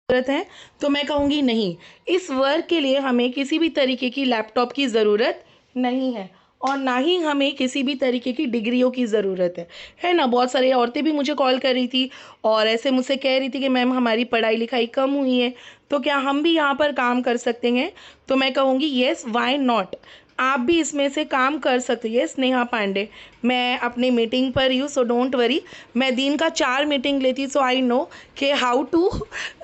ज़रूरत है? तो मैं कहूँगी नहीं। इस वर्क के लिए हमें किसी भी तरीके की लैपटॉप की ज़रूरत नहीं है और ना ही हमें किसी भी तरीके की डिग्रियों की ज़रूरत है ना? बहुत सारी औरतें भी मुझे कॉल कर रही थी और ऐसे मुझसे कह रही थी कि मैम हमारी पढ़ाई-लिखाई कम हुई है, तो क्या हम भी यहाँ पर काम कर सकते हैं? तो मैं कहूँगी येस, व्हाई नॉट? आप भी इसमें से काम कर सकते हो। येस नेहा पांडे, मैं अपनी मीटिंग पर हूँ सो डोंट वरी। मैं दिन का 4 मीटिंग लेती सो आई नो कि how to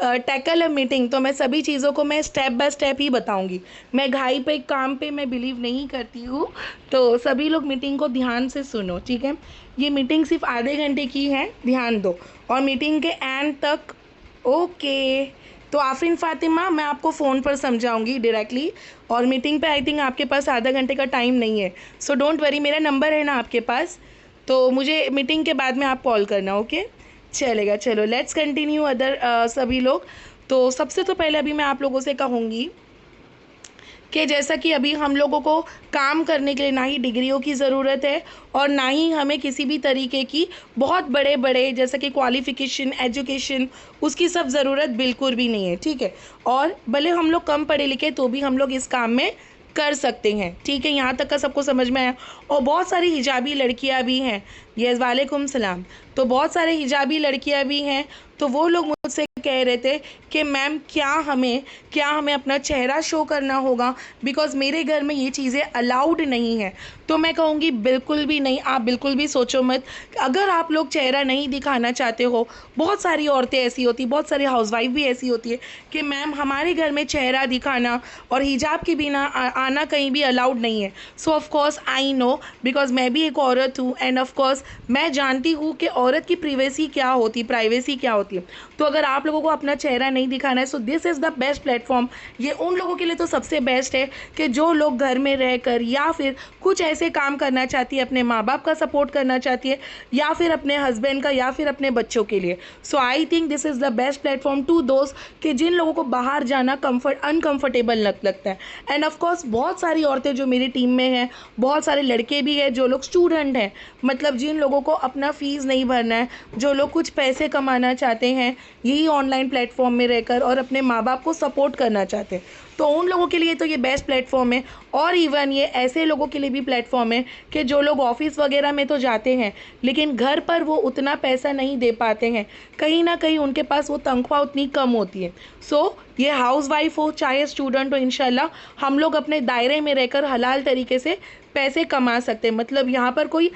tackle a meeting. तो मैं सभी चीज़ों को मैं स्टेप बाय स्टेप ही बताऊंगी। मैं घाई पे काम पे मैं बिलीव नहीं करती हूँ। तो सभी लोग मीटिंग को ध्यान से सुनो, ठीक है? ये मीटिंग सिर्फ आधे घंटे की है, ध्यान दो। और मीटिंग के एंड तक ओके। तो आफरीन फ़ातिमा, मैं आपको फ़ोन पर समझाऊंगी डायरेक्टली और मीटिंग पे आई थिंक आपके पास आधा घंटे का टाइम नहीं है। सो डोंट वरी, मेरा नंबर है ना आपके पास, तो मुझे मीटिंग के बाद में आप कॉल करना, ओके? चलेगा, चलो लेट्स कंटिन्यू अदर सभी लोग। तो सबसे तो पहले अभी मैं आप लोगों से कहूँगी कि जैसा कि अभी हम लोगों को काम करने के लिए ना ही डिग्रियों की ज़रूरत है और ना ही हमें किसी भी तरीके की बहुत बड़े बड़े जैसा कि क्वालिफ़िकेशन, एजुकेशन, उसकी सब ज़रूरत बिल्कुल भी नहीं है, ठीक है? और भले हम लोग कम पढ़े लिखे तो भी हम लोग इस काम में कर सकते हैं, ठीक है? यहाँ तक का सबको समझ में आया? और बहुत सारी हिजाबी लड़कियाँ भी हैं। यस, वालेकुम सलाम। तो बहुत सारे हिजाबी लड़कियाँ भी हैं, तो वो लोग मुझसे कह रहे थे कि मैम क्या हमें अपना चेहरा शो करना होगा, बिकॉज़ मेरे घर में ये चीज़ें अलाउड नहीं है। तो मैं कहूँगी बिल्कुल भी नहीं, आप बिल्कुल भी सोचो मत। अगर आप लोग चेहरा नहीं दिखाना चाहते हो, बहुत सारी औरतें ऐसी होती, बहुत सारी हाउसवाइफ भी ऐसी होती है कि मैम हमारे घर में चेहरा दिखाना और हिजाब के बिना आना कहीं भी अलाउड नहीं है। सो of course I know, because मैं भी एक औरत हूँ एंड ऑफ कोर्स मैं जानती हूँ कि औरत की प्राइवेसी क्या होती है। तो अगर आप लोगों को अपना चेहरा नहीं दिखाना है, so this is the best platform. ये उन लोगों के लिए तो सबसे बेस्ट है कि जो लोग घर में रहकर या फिर कुछ ऐसे काम करना चाहती है, अपने माँ बाप का सपोर्ट करना चाहती है या फिर अपने हस्बैंड का या फिर अपने बच्चों के लिए। So I think this is the best platform to दोस्त कि जिन लोगों को बाहर जाना अनकम्फर्टेबल लगता है। एंड ऑफ कोर्स बहुत सारी औरतें जो मेरी टीम में हैं, बहुत सारे लड़के भी हैं जो लोग स्टूडेंट हैं, मतलब जिन लोगों को अपना फ़ीस नहीं भरना है, जो लोग कुछ पैसे कमाना चाहते हैं यही ऑनलाइन प्लेटफॉर्म में रहकर और अपने माँ बाप को सपोर्ट करना चाहते हैं, तो उन लोगों के लिए तो ये बेस्ट प्लेटफॉर्म है। और इवन ये ऐसे लोगों के लिए भी प्लेटफॉर्म है कि जो लोग ऑफिस वगैरह में तो जाते हैं लेकिन घर पर वो उतना पैसा नहीं दे पाते हैं, कहीं ना कहीं उनके पास वो तनख्वाह उतनी कम होती है। सो ये हाउस वाइफ हो चाहे स्टूडेंट हो, इंशाल्लाह हम लोग अपने दायरे में रहकर हलाल तरीके से पैसे कमा सकते हैं। मतलब यहाँ पर कोई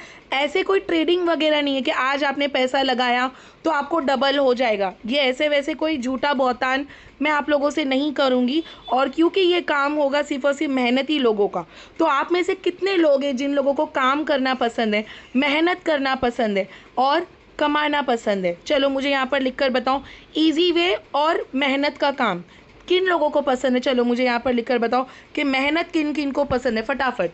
ट्रेडिंग वगैरह नहीं है कि आज आपने पैसा लगाया तो आपको डबल हो जाएगा। ये ऐसे वैसे कोई झूठा बहतान मैं आप लोगों से नहीं करूँगी। और क्योंकि ये काम होगा सिर्फ और सिर्फ मेहनती लोगों का, तो आप में से कितने लोग हैं जिन लोगों को काम करना पसंद है, मेहनत करना पसंद है और कमाना पसंद है? चलो मुझे यहाँ पर लिख कर बताओ, ईजी वे और मेहनत का काम किन लोगों को पसंद है? चलो मुझे यहाँ पर लिख कर बताओ कि मेहनत किन किन को पसंद है, फटाफट।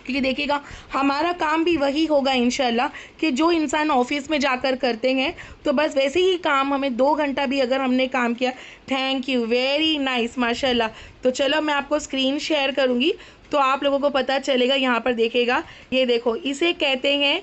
क्योंकि देखिएगा हमारा काम भी वही होगा इंशाल्लाह कि जो इंसान ऑफिस में जाकर करते हैं, तो बस वैसे ही काम हमें 2 घंटा भी अगर हमने काम किया, थैंक यू वेरी नाइस माशाल्लाह। तो चलो मैं आपको स्क्रीन शेयर करूँगी तो आप लोगों को पता चलेगा। यहाँ पर देखिएगा, ये देखो, इसे कहते हैं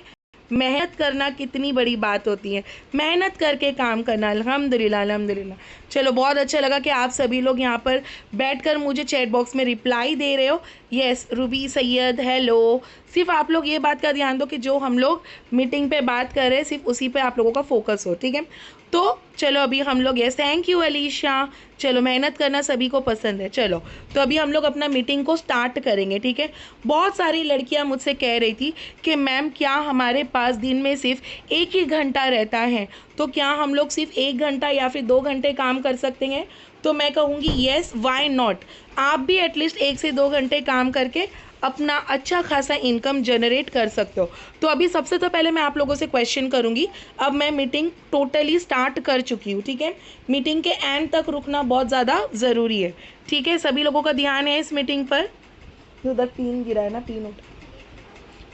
मेहनत करना। कितनी बड़ी बात होती है मेहनत करके काम करना। अल्हम्दुलिल्लाह अल्हम्दुलिल्लाह। चलो बहुत अच्छा लगा कि आप सभी लोग यहाँ पर बैठकर मुझे चैट बॉक्स में रिप्लाई दे रहे हो। Yes Ruby Syed hello. सिर्फ आप लोग ये बात का ध्यान दो कि जो हम लोग मीटिंग पे बात कर रहे हैं सिर्फ उसी पे आप लोगों का फोकस हो, ठीक है? तो चलो अभी हम लोग, यस थैंक यू अलीशा। चलो मेहनत करना सभी को पसंद है। चलो तो अभी हम लोग अपना मीटिंग को स्टार्ट करेंगे, ठीक है? बहुत सारी लड़कियां मुझसे कह रही थी कि मैम क्या हमारे पास दिन में सिर्फ 1 ही घंटा रहता है, तो क्या हम लोग सिर्फ 1 घंटा या फिर 2 घंटे काम कर सकते हैं? तो मैं कहूँगी येस व्हाई नॉट। आप भी एटलीस्ट 1 से 2 घंटे काम करके अपना अच्छा खासा इनकम जनरेट कर सकते हो। तो अभी सबसे तो पहले मैं आप लोगों से क्वेश्चन करूंगी। अब मैं मीटिंग टोटली स्टार्ट कर चुकी हूँ, ठीक है? मीटिंग के एंड तक रुकना बहुत ज़्यादा ज़रूरी है, ठीक है? सभी लोगों का ध्यान है इस मीटिंग पर। उधर 3 गिरा है ना, 3 उठ,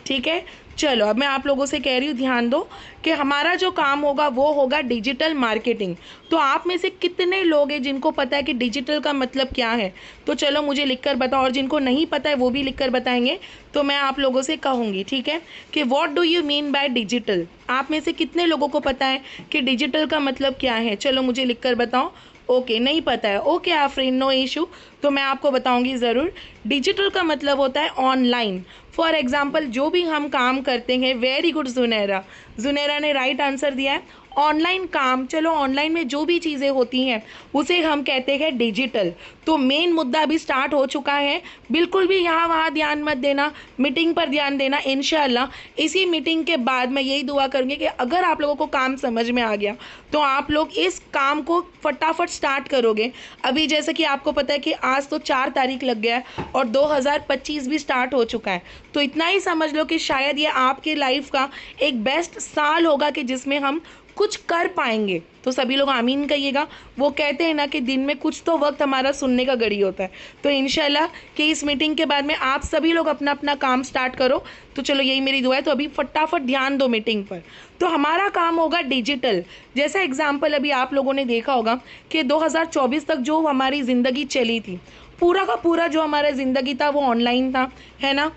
ठीक है? चलो अब मैं आप लोगों से कह रही हूँ ध्यान दो कि हमारा जो काम होगा वो होगा डिजिटल मार्केटिंग। तो आप में से कितने लोग हैं जिनको पता है कि डिजिटल का मतलब क्या है? तो चलो मुझे लिखकर बताओ, और जिनको नहीं पता है वो भी लिखकर बताएंगे। तो मैं आप लोगों से कहूँगी, ठीक है, कि what do you mean by digital? आप में से कितने लोगों को पता है कि डिजिटल का मतलब क्या है? चलो मुझे लिखकर बताओ। ओके, नहीं पता है, ओके आफरीन, नो इशू। तो मैं आपको बताऊंगी ज़रूर। डिजिटल का मतलब होता है ऑनलाइन। फॉर एग्जाम्पल जो भी हम काम करते हैं, वेरी गुड जुनैरा, जुनैरा ने राइट आंसर दिया है। ऑनलाइन काम, चलो ऑनलाइन में जो भी चीज़ें होती हैं उसे हम कहते हैं डिजिटल। तो मेन मुद्दा अभी स्टार्ट हो चुका है, बिल्कुल भी यहाँ वहाँ ध्यान मत देना, मीटिंग पर ध्यान देना। इंशाल्लाह इसी मीटिंग के बाद मैं यही दुआ करूँगी कि अगर आप लोगों को काम समझ में आ गया तो आप लोग इस काम को फटाफट स्टार्ट करोगे। अभी जैसे कि आपको पता है कि आज तो 4 तारीख लग गया है और 2025 भी स्टार्ट हो चुका है। तो इतना ही समझ लो कि शायद ये आपके लाइफ का एक बेस्ट साल होगा कि जिसमें हम कुछ कर पाएंगे। तो सभी लोग आमीन कहिएगा। वो कहते हैं ना कि दिन में कुछ तो वक्त हमारा सुनने का घड़ी होता है। तो इंशाल्लाह कि इस मीटिंग के बाद में आप सभी लोग अपना अपना काम स्टार्ट करो। तो चलो यही मेरी दुआ है। तो अभी फटाफट ध्यान दो मीटिंग पर। तो हमारा काम होगा डिजिटल। जैसा एग्जाम्पल अभी आप लोगों ने देखा होगा कि 2024 तक जो हमारी ज़िंदगी चली थी, पूरा का पूरा जो हमारा ज़िंदगी था वो ऑनलाइन था, है ना।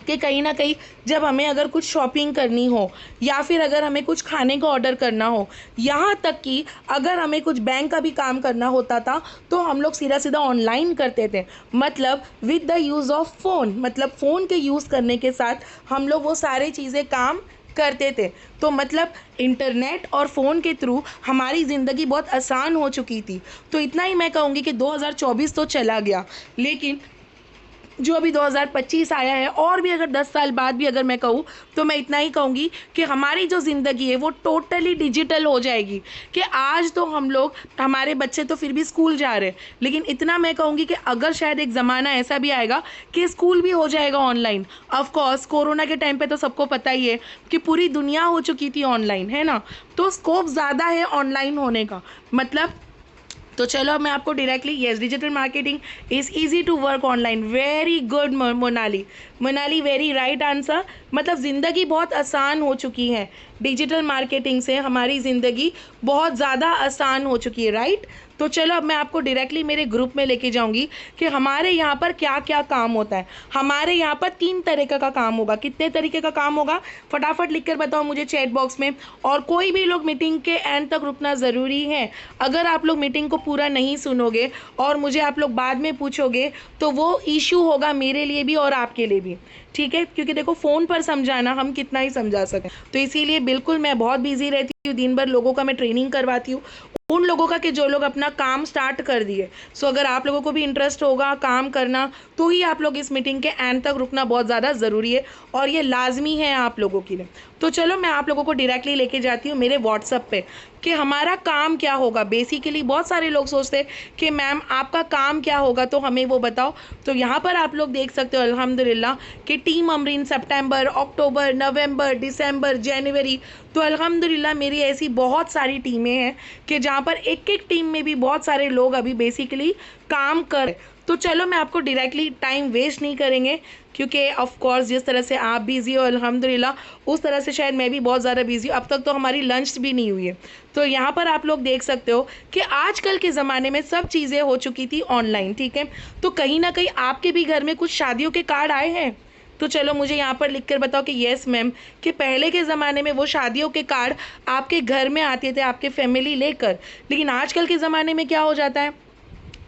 कि कहीं ना कहीं जब हमें अगर कुछ शॉपिंग करनी हो या फिर अगर हमें कुछ खाने का ऑर्डर करना हो, यहाँ तक कि अगर हमें कुछ बैंक का भी काम करना होता था तो हम लोग सीधा सीधा ऑनलाइन करते थे। मतलब with the use of phone, मतलब फ़ोन के यूज़ करने के साथ हम लोग वो सारी चीज़ें काम करते थे। तो मतलब इंटरनेट और फ़ोन के थ्रू हमारी ज़िंदगी बहुत आसान हो चुकी थी। तो इतना ही मैं कहूँगी कि 2024 तो चला गया, लेकिन जो अभी 2025 आया है और भी अगर 10 साल बाद भी अगर मैं कहूँ तो मैं इतना ही कहूँगी कि हमारी जो ज़िंदगी है वो टोटली डिजिटल हो जाएगी। कि आज तो हम लोग, हमारे बच्चे तो फिर भी स्कूल जा रहे हैं, लेकिन इतना मैं कहूँगी कि अगर शायद एक ज़माना ऐसा भी आएगा कि स्कूल भी हो जाएगा ऑनलाइन। ऑफकोर्स कोरोना के टाइम पर तो सबको पता ही है कि पूरी दुनिया हो चुकी थी ऑनलाइन, है ना। तो स्कोप ज़्यादा है ऑनलाइन होने का। मतलब तो चलो अब मैं आपको directly, yes digital marketing is easy to work online, very good Monali, Monali very right answer. मतलब ज़िंदगी बहुत आसान हो चुकी है, डिजिटल मार्केटिंग से हमारी ज़िंदगी बहुत ज़्यादा आसान हो चुकी है, राइट। तो चलो अब मैं आपको डायरेक्टली मेरे ग्रुप में लेके जाऊंगी कि हमारे यहाँ पर क्या क्या काम होता है। हमारे यहाँ पर 3 तरीके का काम होगा। कितने तरीके का काम होगा फटाफट लिख कर बताओ मुझे चैट बॉक्स में। और कोई भी लोग मीटिंग के एंड तक रुकना ज़रूरी है। अगर आप लोग मीटिंग को पूरा नहीं सुनोगे और मुझे आप लोग बाद में पूछोगे तो वो इशू होगा मेरे लिए भी और आपके लिए भी, ठीक है। क्योंकि देखो फ़ोन पर समझाना हम कितना ही समझा सकें। तो इसीलिए बिल्कुल मैं बहुत बिजी रहती हूँ, दिन भर लोगों का मैं ट्रेनिंग करवाती हूँ, उन लोगों का कि जो लोग अपना काम स्टार्ट कर दिए। सो अगर आप लोगों को भी इंटरेस्ट होगा काम करना तो ही आप लोग इस मीटिंग के एंड तक रुकना बहुत ज़्यादा ज़रूरी है और ये लाजमी है आप लोगों के लिए। तो चलो मैं आप लोगों को डायरेक्टली लेके जाती हूँ मेरे व्हाट्सएप पे कि हमारा काम क्या होगा। बेसिकली बहुत सारे लोग सोचते हैं कि मैम आपका काम क्या होगा तो हमें वो बताओ। तो यहाँ पर आप लोग देख सकते हो अल्हम्दुलिल्लाह कि टीम अमरीन सितंबर, अक्टूबर, नवंबर, दिसंबर, जनवरी, तो अल्हम्दुलिल्लाह मेरी ऐसी बहुत सारी टीमें हैं कि जहाँ पर एक एक टीम में भी बहुत सारे लोग अभी बेसिकली काम कर। तो चलो मैं आपको डायरेक्टली, टाइम वेस्ट नहीं करेंगे क्योंकि ऑफ कोर्स जिस तरह से आप बिज़ी हो अल्हम्दुलिल्लाह उस तरह से शायद मैं भी बहुत ज़्यादा बिज़ी हूँ। अब तक तो हमारी लंच भी नहीं हुई है। तो यहाँ पर आप लोग देख सकते हो कि आजकल के ज़माने में सब चीज़ें हो चुकी थी ऑनलाइन, ठीक है। तो कहीं ना कहीं आपके भी घर में कुछ शादियों के कार्ड आए हैं। तो चलो मुझे यहाँ पर लिख कर बताओ कि येस मैम, कि पहले के ज़माने में वो शादियों के कार्ड आपके घर में आते थे आपके फैमिली लेकर, लेकिन आजकल के ज़माने में क्या हो जाता है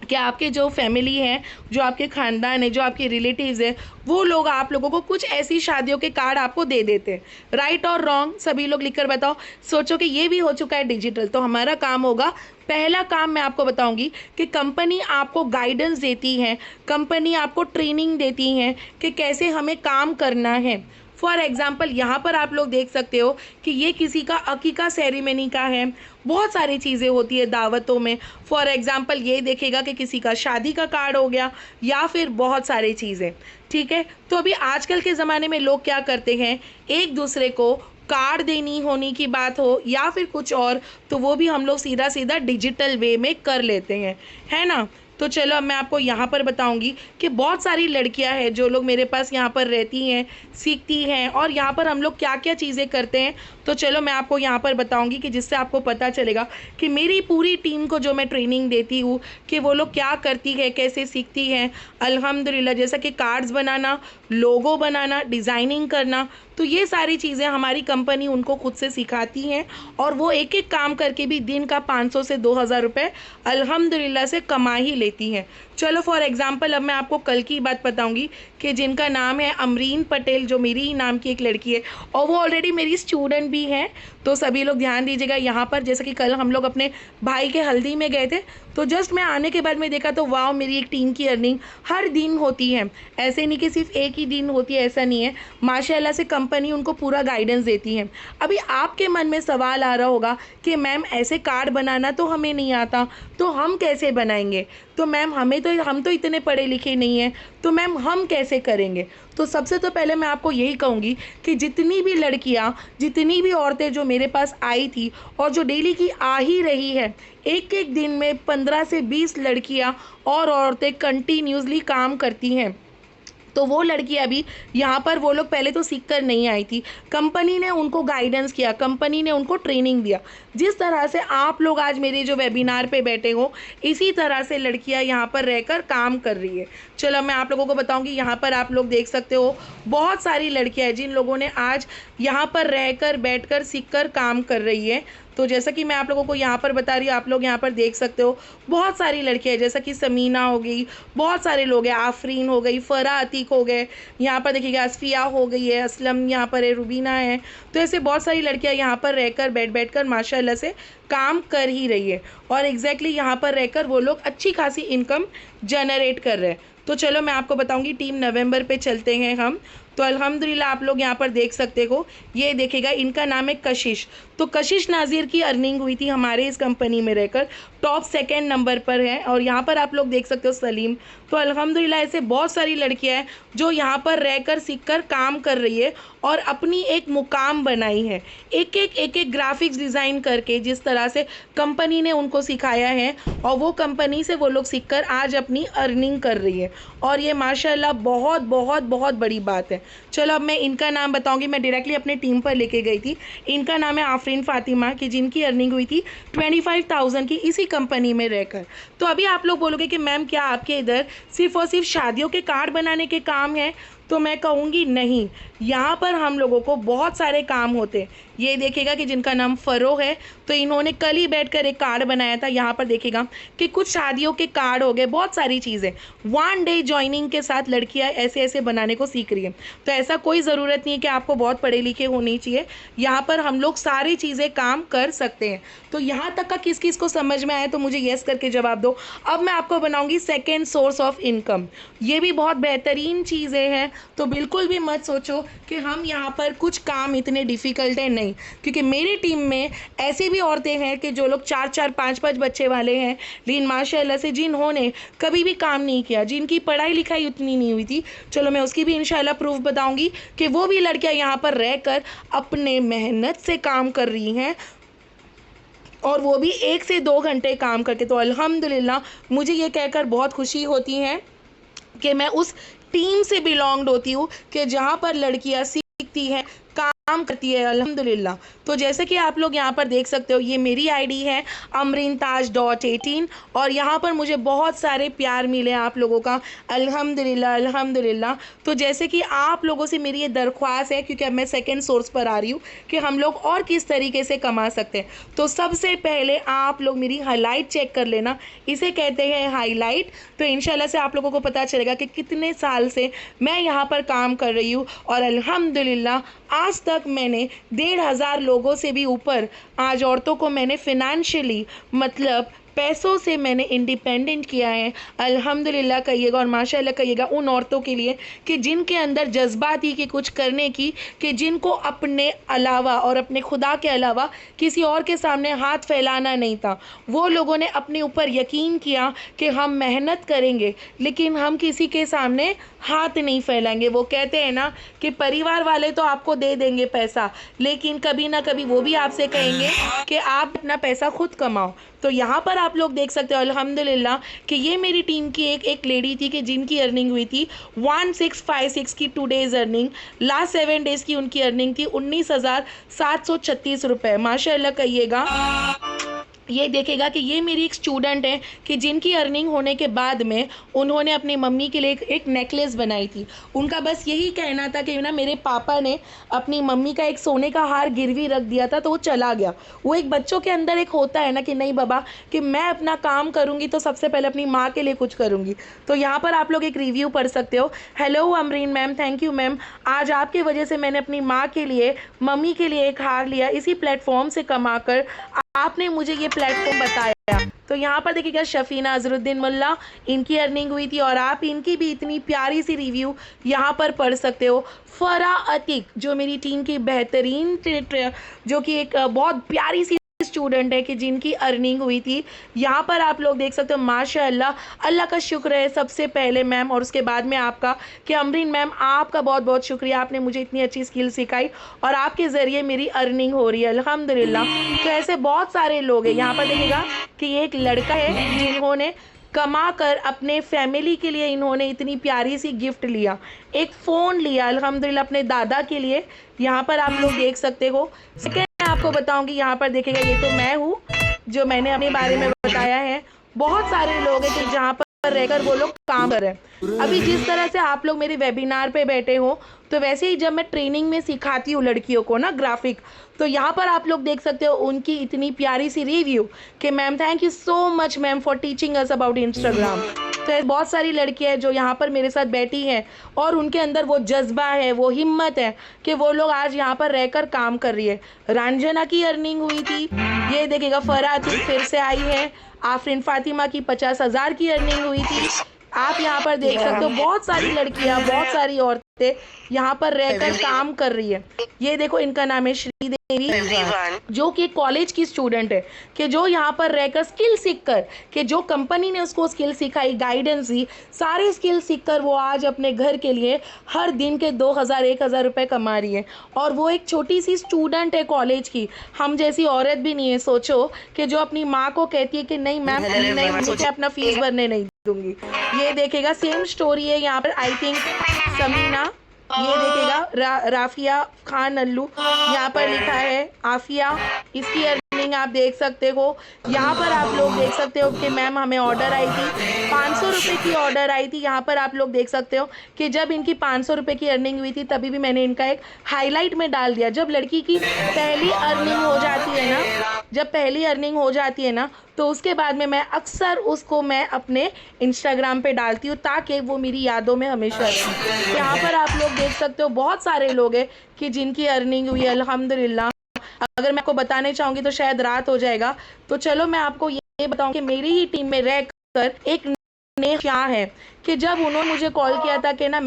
कि आपके जो फैमिली है, जो आपके ख़ानदान है, जो आपके रिलेटिव्स है, वो लोग आप लोगों को कुछ ऐसी शादियों के कार्ड आपको दे देते हैं। राइट और रॉन्ग सभी लोग लिखकर बताओ। सोचो कि ये भी हो चुका है डिजिटल। तो हमारा काम होगा, पहला काम मैं आपको बताऊंगी कि कंपनी आपको गाइडेंस देती है, कंपनी आपको ट्रेनिंग देती है कि कैसे हमें काम करना है। फॉर एग्ज़ाम्पल यहाँ पर आप लोग देख सकते हो कि ये किसी का अकीका सेरेमनी का है। बहुत सारी चीज़ें होती है दावतों में। फॉर एग्ज़ाम्पल ये देखेगा कि किसी का शादी का कार्ड हो गया या फिर बहुत सारी चीज़ें, ठीक है। तो अभी आजकल के ज़माने में लोग क्या करते हैं, एक दूसरे को कार्ड देनी होने की बात हो या फिर कुछ और, तो वो भी हम लोग सीधा सीधा डिजिटल वे में कर लेते हैं, है ना। तो चलो अब मैं आपको यहाँ पर बताऊँगी कि बहुत सारी लड़कियाँ हैं जो लोग मेरे पास यहाँ पर रहती हैं, सीखती हैं, और यहाँ पर हम लोग क्या क्या चीज़ें करते हैं। तो चलो मैं आपको यहाँ पर बताऊँगी कि जिससे आपको पता चलेगा कि मेरी पूरी टीम को जो मैं ट्रेनिंग देती हूँ कि वो लोग क्या करती है, कैसे सीखती हैं। अल्हम्दुलिल्लाह जैसा कि कार्ड्स बनाना, लोगो बनाना, डिज़ाइनिंग करना, तो ये सारी चीज़ें हमारी कंपनी उनको खुद से सिखाती हैं और वो एक एक काम करके भी दिन का 500 से 2000 रुपये अल्हम्दुलिल्लाह से कमा ही लेती हैं। चलो फॉर एग्ज़ाम्पल अब मैं आपको कल की बात बताऊंगी कि जिनका नाम है अमरीन पटेल, जो मेरी ही नाम की एक लड़की है और वो ऑलरेडी मेरी स्टूडेंट भी हैं। तो सभी लोग ध्यान दीजिएगा यहाँ पर, जैसे कि कल हम लोग अपने भाई के हल्दी में गए थे, तो जस्ट मैं आने के बाद में देखा तो वाह, मेरी एक टीम की अर्निंग हर दिन होती है। ऐसे नहीं कि सिर्फ एक ही दिन होती है, ऐसा नहीं है। माशाल्लाह से कंपनी उनको पूरा गाइडेंस देती है। अभी आपके मन में सवाल आ रहा होगा कि मैम ऐसे कार्ड बनाना तो हमें नहीं आता, तो हम कैसे बनाएंगे? तो मैम हम तो इतने पढ़े लिखे नहीं हैं, तो मैम हम कैसे करेंगे? तो सबसे तो पहले मैं आपको यही कहूँगी कि जितनी भी लड़कियाँ, जितनी भी औरतें जो मेरे पास आई थी और जो डेली की आ ही रही है, एक एक दिन में 15 से 20 लड़कियाँ और औरतें कंटिन्यूसली काम करती हैं। तो वो लड़कियां भी यहाँ पर, वो लोग पहले तो सीख कर नहीं आई थी, कंपनी ने उनको गाइडेंस किया, कंपनी ने उनको ट्रेनिंग दिया। जिस तरह से आप लोग आज मेरे जो वेबिनार पे बैठे हो, इसी तरह से लड़कियां यहाँ पर रहकर काम कर रही है। चलो मैं आप लोगों को बताऊंगी, यहाँ पर आप लोग देख सकते हो बहुत सारी लड़कियां हैं जिन लोगों ने आज यहाँ पर रहकर बैठकर सीखकर काम कर रही है। तो जैसा कि मैं आप लोगों को यहाँ पर बता रही हूँ, आप लोग यहाँ पर देख सकते हो बहुत सारी लड़कियाँ हैं, जैसा कि समीना हो गई, बहुत सारे लोग हैं, आफरीन हो गई, फ़रा अतीक हो गए, यहाँ पर देखिएगा असफिया हो गई है, असलम यहाँ पर है, रुबीना है। तो ऐसे बहुत सारी लड़कियाँ यहाँ पर रहकर बैठ कर माशाल्लाह से काम कर ही रही है और एग्जैक्टली यहाँ पर रहकर वो लोग अच्छी खासी इनकम जनरेट कर रहे हैं। तो चलो मैं आपको बताऊंगी, टीम नवंबर पे चलते हैं हम। तो अल्हम्दुलिल्लाह आप लोग यहाँ पर देख सकते हो, ये देखिएगा इनका नाम है कशिश। तो कशिश नाज़िर की अर्निंग हुई थी हमारे इस कंपनी में रहकर, टॉप 2nd नंबर पर है। और यहाँ पर आप लोग देख सकते हो सलीम। तो अल्हम्दुलिल्लाह ऐसे बहुत सारी लड़कियाँ हैं जो यहाँ पर रहकर सीखकर काम कर रही है और अपनी एक मुकाम बनाई है, एक एक ग्राफिक्स डिज़ाइन करके, जिस तरह से कंपनी ने उनको सिखाया है और वो कंपनी से वो लोग सीखकर आज अपनी अर्निंग कर रही है। और ये माशाल्लाह बहुत बहुत बहुत बड़ी बात है। चलो अब मैं इनका नाम बताऊंगी, मैं डायरेक्टली अपने टीम पर लेके गई थी। इनका नाम है आफरीन फ़ातिमा, कि जिनकी अर्निंग हुई थी 25,000 की इसी कंपनी में रहकर। तो अभी आप लोग बोलोगे कि मैम क्या आपके इधर सिर्फ़ और सिर्फ शादियों के कार्ड बनाने के काम है? तो मैं कहूँगी नहीं, यहाँ पर हम लोगों को बहुत सारे काम होते हैं। ये देखिएगा कि जिनका नाम फ़रो है, तो इन्होंने कल ही बैठकर एक कार्ड बनाया था। यहाँ पर देखिएगा कि कुछ शादियों के कार्ड हो गए, बहुत सारी चीज़ें 1 डे जॉइनिंग के साथ लड़कियाँ ऐसे ऐसे बनाने को सीख रही हैं। तो ऐसा कोई ज़रूरत नहीं है कि आपको बहुत पढ़े लिखे होनी चाहिए, यहाँ पर हम लोग सारी चीज़ें काम कर सकते हैं। तो यहाँ तक का किस किस को समझ में आया तो मुझे येस करके जवाब दो। अब मैं आपको बनाऊँगी सेकेंड सोर्स ऑफ इनकम। ये भी बहुत बेहतरीन चीज़ें हैं, तो बिल्कुल भी मत सोचो कि हम यहाँ पर कुछ काम इतने डिफ़िकल्ट हैं, नहीं। क्योंकि मेरी टीम में ऐसी भी औरतें हैं कि जो लोग 4-4 5-5 बच्चे वाले हैं, लेकिन माशाल्लाह से जिन्होंने कभी भी काम नहीं किया, जिनकी पढ़ाई लिखाई उतनी नहीं हुई थी, चलो मैं उसकी भी इंशाल्लाह प्रूफ बताऊंगी कि वो भी लड़कियां यहाँ पर रहकर अपने मेहनत से काम कर रही हैं और वो भी 1 से 2 घंटे काम करके। तो अल्हम्दुलिल्लाह मुझे ये कहकर बहुत खुशी होती है कि मैं उस टीम से बिलोंग्ड होती हूँ कि जहाँ पर लड़कियाँ सीखती हैं, काम करती है अल्हम्दुलिल्लाह। तो जैसे कि आप लोग यहाँ पर देख सकते हो, ये मेरी आईडी है amreentaj.18 और यहाँ पर मुझे बहुत सारे प्यार मिले आप लोगों का, अल्हम्दुलिल्लाह अल्हम्दुलिल्लाह। तो जैसे कि आप लोगों से मेरी ये दरख्वास्त है, क्योंकि अब मैं सेकंड सोर्स पर आ रही हूँ कि हम लोग और किस तरीके से कमा सकते हैं। तो सबसे पहले आप लोग मेरी हाईलाइट चेक कर लेना, इसे कहते हैं हाईलाइट। तो इंशाल्लाह से आप लोगों को पता चलेगा कि कितने साल से मैं यहाँ पर काम कर रही हूँ और अल्हम्दुलिल्लाह आज तक मैंने 1,500 लोगों से भी ऊपर आज औरतों को मैंने फिनेंशियली, मतलब पैसों से मैंने इंडिपेंडेंट किया है। अल्हम्दुलिल्लाह कहिएगा और माशाल्लाह कहिएगा उन औरतों के लिए कि जिनके अंदर जज्बा थी कि कुछ करने की, कि जिनको अपने अलावा और अपने खुदा के अलावा किसी और के सामने हाथ फैलाना नहीं था। वो लोगों ने अपने ऊपर यकीन किया कि हम मेहनत करेंगे लेकिन हम किसी के सामने हाथ नहीं फैलाएंगे। वो कहते हैं ना कि परिवार वाले तो आपको दे देंगे पैसा, लेकिन कभी ना कभी वो भी आपसे कहेंगे कि आप अपना पैसा खुद कमाओ। तो यहाँ पर आप लोग देख सकते हो अल्हम्दुलिल्लाह कि ये मेरी टीम की एक लेडी थी कि जिनकी अर्निंग हुई थी 1656 की 2 डेज़ अर्निंग। लास्ट 7 डेज़ की उनकी अर्निंग थी 19,736 रुपये। माशाल्लाह कहिएगा ये देखेगा कि ये मेरी एक स्टूडेंट है कि जिनकी अर्निंग होने के बाद में उन्होंने अपनी मम्मी के लिए एक नेकलेस बनाई थी। उनका बस यही कहना था कि ना मेरे पापा ने अपनी मम्मी का एक सोने का हार गिरवी रख दिया था तो वो चला गया। वो एक बच्चों के अंदर एक होता है ना कि नहीं बाबा कि मैं अपना काम करूँगी तो सबसे पहले अपनी माँ के लिए कुछ करूँगी। तो यहाँ पर आप लोग एक रिव्यू पढ़ सकते हो। Hello Amreen ma'am, thank you ma'am, आज आपकी वजह से मैंने अपनी माँ के लिए, मम्मी के लिए एक हार लिया। इसी प्लेटफॉर्म से कमा कर आपने मुझे ये प्लेटफॉर्म बताया। तो यहाँ पर देखिएगा शफीना अजरुद्दीन मुल्ला, इनकी अर्निंग हुई थी और आप इनकी भी इतनी प्यारी सी रिव्यू यहाँ पर पढ़ सकते हो। फरा अतीक जो मेरी टीम की बेहतरीन जो कि एक बहुत प्यारी सी स्टूडेंट है कि जिनकी अर्निंग हुई थी, यहाँ पर आप लोग देख सकते हो। माशाअल्लाह, अल्लाह का शुक्र है सबसे पहले मैम, और उसके बाद में आपका कि अमरीन मैम आपका बहुत बहुत शुक्रिया, आपने मुझे इतनी अच्छी स्किल सिखाई और आपके ज़रिए मेरी अर्निंग हो रही है अल्हम्दुलिल्लाह। तो ऐसे बहुत सारे लोग हैं। यहाँ पर देखिएगा कि ये एक लड़का है जिन्होंने कमा कर अपने फैमिली के लिए इन्होंने इतनी प्यारी सी गिफ्ट लिया, एक फ़ोन लिया अल्हम्दुलिल्लाह अपने दादा के लिए। यहाँ पर आप लोग देख सकते हो। सेकेंड मैं आपको बताऊंगी, यहाँ पर देखेगा ये तो मैं हूँ जो मैंने अपने बारे में बताया है। बहुत सारे लोग हैं कि जहाँ पर रहकर वो लोग काम कर रहे हैं। अभी जिस तरह से आप लोग मेरे वेबिनार पे बैठे हो, तो वैसे ही जब मैं ट्रेनिंग में सिखाती हूँ लड़कियों को ना ग्राफिक, तो यहाँ पर आप लोग देख सकते हो उनकी इतनी प्यारी सी रिव्यू कि ma'am thank you so much ma'am for teaching us about Instagram. तो बहुत सारी लड़कियाँ हैं जो यहाँ पर मेरे साथ बैठी हैं और उनके अंदर वो जज्बा है, वो हिम्मत है कि वो लोग आज यहाँ पर रहकर काम कर रही है। रंजना की अर्निंग हुई थी, ये देखिएगा। फरात फिर से आई है। आफरीन फातिमा की 50,000 की अर्निंग हुई थी। आप यहाँ पर देख सकते हो बहुत सारी लड़कियाँ, बहुत सारी औरतें यहाँ पर रहकर काम कर रही है। ये देखो इनका नाम है श्रीदेवी, जो कि कॉलेज की स्टूडेंट है कि जो यहाँ पर रहकर स्किल सीख कर, कि जो कंपनी ने उसको स्किल सिखाई, गाइडेंस दी, सारे स्किल सीख कर वो आज अपने घर के लिए हर दिन के 2,000-1,000 रुपये कमा रही है। और वो एक छोटी सी स्टूडेंट है कॉलेज की, हम जैसी औरत भी नहीं है। सोचो कि जो अपनी माँ को कहती है कि नहीं मैम नहीं, मुझे अपना फीस भरने नहीं दूंगी। ये देखेगा सेम स्टोरी है यहाँ पर। आई थिंक समीना, ये देखेगा राफिया खान अल्लू, यहाँ पर लिखा है आफिया, इसकी अर्निंग आप देख सकते हो। यहाँ पर आप लोग देख सकते हो कि मैम हमें ऑर्डर आई थी 500 रुपये की ऑर्डर आई थी। यहाँ पर आप लोग देख सकते हो कि जब इनकी 500 रुपये की अर्निंग हुई थी तभी भी मैंने इनका एक हाईलाइट में डाल दिया। जब लड़की की पहली अर्निंग हो जाती है ना, जब पहली अर्निंग हो जाती है ना, तो उसके बाद में मैं अक्सर उसको मैं अपने इंस्टाग्राम पे डालती हूँ ताकि वो मेरी यादों में हमेशा रहे। यहाँ पर आप लोग देख सकते हो बहुत सारे लोग हैं कि जिनकी अर्निंग हुई है अल्हम्दुलिल्लाह। अगर मैं आपको बताने चाहूँगी तो शायद रात हो जाएगा, तो चलो मैं आपको ये बताऊँ कि मेरी ही टीम में रहकर एक ने क्या है कि जब उन्होंने मुझे कॉल किया था कि ना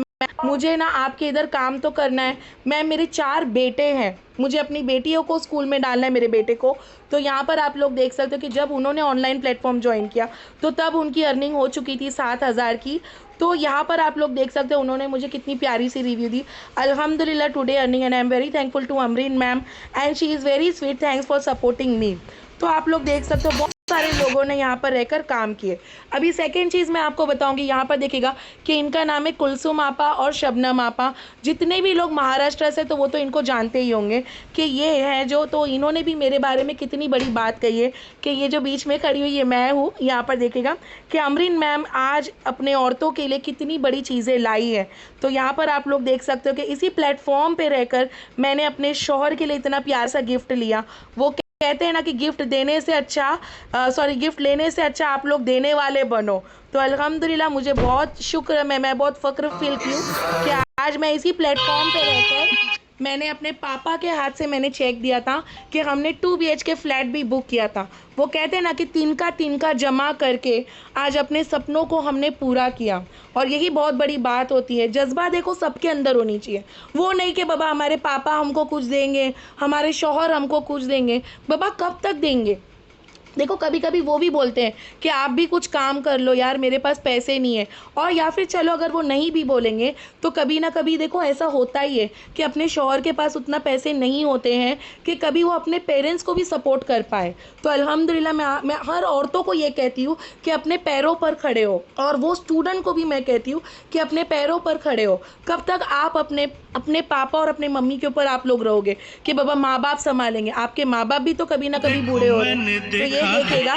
मुझे ना आपके इधर काम तो करना है, मैं मेरे 4 बेटे हैं, मुझे अपनी बेटियों को स्कूल में डालना है, मेरे बेटे को। तो यहाँ पर आप लोग देख सकते हो कि जब उन्होंने ऑनलाइन प्लेटफॉर्म ज्वाइन किया तो तब उनकी अर्निंग हो चुकी थी 7,000 की। तो यहाँ पर आप लोग देख सकते हो उन्होंने मुझे कितनी प्यारी सी रिव्यू दी। अल्हम्दुलिल्लाह today earning and I am very thankful to Amreen ma'am and she is very sweet, thanks for supporting me. तो आप लोग देख सकते हो बहुत सारे लोगों ने यहाँ पर रहकर काम किए। अभी सेकेंड चीज़ मैं आपको बताऊंगी, यहाँ पर देखिएगा कि इनका नाम है कुलसुम आपा और शबनम आपा। जितने भी लोग महाराष्ट्र से तो वो तो इनको जानते ही होंगे कि ये है जो, तो इन्होंने भी मेरे बारे में कितनी बड़ी बात कही है कि ये जो बीच में खड़ी हुई ये मैं हूँ। यहाँ पर देखिएगा कि अमरीन मैम आज अपने औरतों के लिए कितनी बड़ी चीज़ें लाई है। तो यहाँ पर आप लोग देख सकते हो कि इसी प्लेटफॉर्म पर रहकर मैंने अपने शौहर के लिए इतना प्यार सा गिफ्ट लिया। वो कहते हैं ना कि गिफ्ट देने से अच्छा गिफ्ट लेने से अच्छा आप लोग देने वाले बनो। तो अल्हम्दुलिल्लाह मुझे बहुत शुक्र है, मैं बहुत फ़ख्र फील की हूँ कि आज मैं इसी प्लेटफॉर्म पे रहकर मैंने अपने पापा के हाथ से मैंने चेक दिया था कि हमने 2 BHK फ्लैट भी बुक किया था। वो कहते हैं ना कि तिनका जमा करके आज अपने सपनों को हमने पूरा किया, और यही बहुत बड़ी बात होती है। जज्बा देखो सबके अंदर होनी चाहिए, वो नहीं कि बाबा हमारे पापा हमको कुछ देंगे, हमारे शौहर हमको कुछ देंगे। बाबा कब तक देंगे? देखो कभी कभी वो भी बोलते हैं कि आप भी कुछ काम कर लो यार, मेरे पास पैसे नहीं है। और या फिर चलो अगर वो नहीं भी बोलेंगे तो कभी ना कभी देखो ऐसा होता ही है कि अपने शौहर के पास उतना पैसे नहीं होते हैं कि कभी वो अपने पेरेंट्स को भी सपोर्ट कर पाए। तो अल्हम्दुलिल्लाह मैं हर औरतों को ये कहती हूँ कि अपने पैरों पर खड़े हो, और वो स्टूडेंट को भी मैं कहती हूँ कि अपने पैरों पर खड़े हो। कब तक आप अपने पापा और अपने मम्मी के ऊपर आप लोग रहोगे कि बाबा माँ बाप संभालेंगे? आपके माँ बाप भी तो कभी ना कभी बूढ़े हो रहे हैं। तो ये देखिएगा,